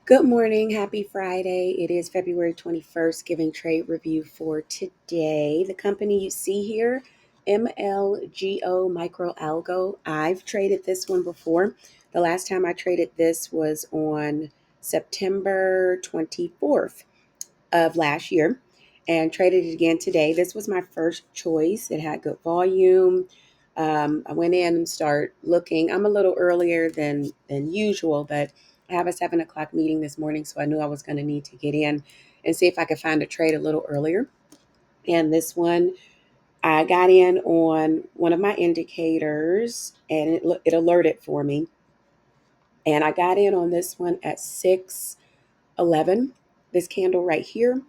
Good morning. Happy Friday. It is February 21st, giving trade review for today. The company you see here, MLGO Micro Algo. I've traded this one before. The last time I traded this was on September 24th of last year and traded it again today. This was my first choice. It had good volume. I went in and start looking. I'm a little earlier than usual, but I have a 7 o'clock meeting this morning, so I knew I was going to need to get in and see if I could find a trade a little earlier. And this one, I got in on one of my indicators, and it alerted for me. And I got in on this one at 6:11. This candle right here,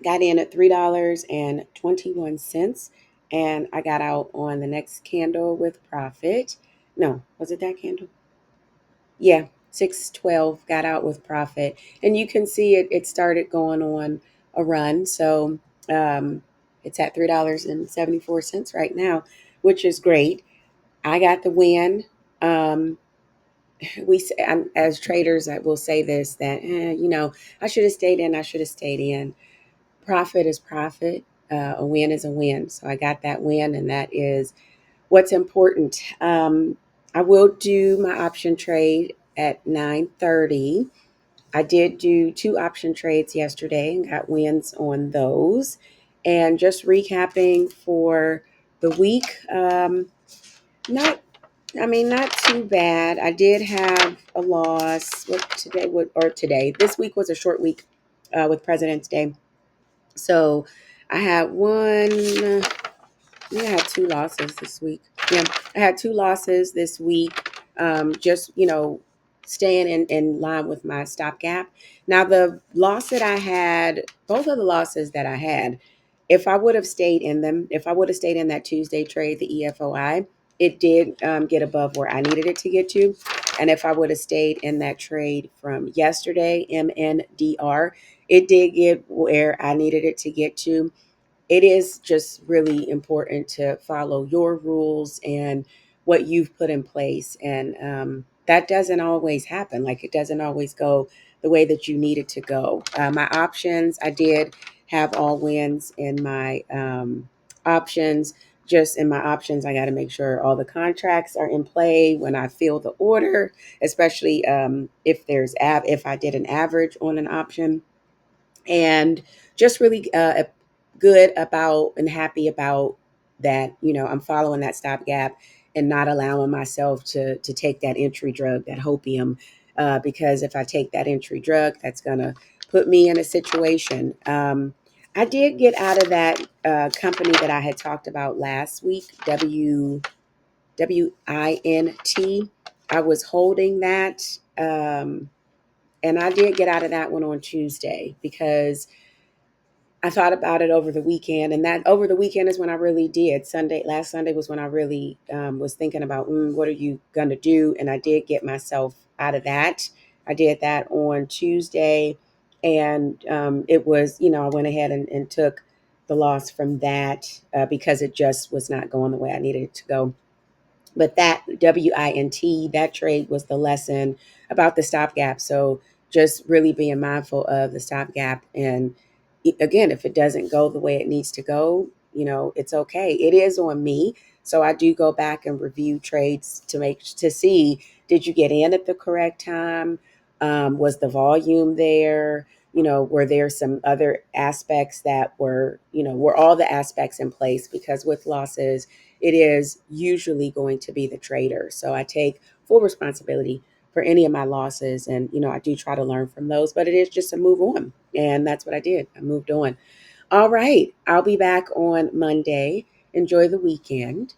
got in at $3.21, and I got out on the next candle with profit. No, was it that candle? Yeah, 6:12, got out with profit. And you can see it started going on a run. So um, it's at $3.74 right now, which is great. I got the win. Um, as traders, I will say this that, I should have stayed in. I should have stayed in. Profit is profit. A win is a win. So I got that win, and that is what's important. I will do my option trade at 9:30. I did do two option trades yesterday and got wins on those. And just recapping for the week, not not too bad. I did have a loss. This week was a short week with President's Day. So I had one. Yeah, I had two losses this week. Yeah, I had two losses this week. Just staying in line with my stopgap. Now the loss that I had, both of the losses that I had, if I would have stayed in them, if I would have stayed in that Tuesday trade, the EFOI, it did get above where I needed it to get to. And if I would have stayed in that trade from yesterday, MNDR, it did get where I needed it to get to. It is just really important to follow your rules and what you've put in place. And that doesn't always happen. Like, it doesn't always go the way that you need it to go. My options, I did have all wins in my options. Just in my options, I got to make sure all the contracts are in play when I fill the order, especially if I did an average on an option, and just really good about and happy about that. I'm following that stopgap and not allowing myself to take that entry drug, that hopium, because if I take that entry drug, that's gonna put me in a situation. I did get out of that company that I had talked about last week, WINT. I was holding that. And I did get out of that one on Tuesday because I thought about it over the weekend, and that over the weekend is when I really did. Last Sunday was when I really was thinking about what are you gonna do, and I did get myself out of that. I did that on Tuesday, and it was, I went ahead and took the loss from that because it just was not going the way I needed it to go. But that WINT, that trade was the lesson about the stopgap. So just really being mindful of the stopgap. And again, if it doesn't go the way it needs to go, it's okay. It is on me. So I do go back and review trades to see, did you get in at the correct time? Was the volume there? Were there some other aspects that were all the aspects in place? Because with losses, it is usually going to be the trader. So I take full responsibility for any of my losses. And, I do try to learn from those, but it is just a move on. And that's what I did. I moved on. All right. I'll be back on Monday. Enjoy the weekend.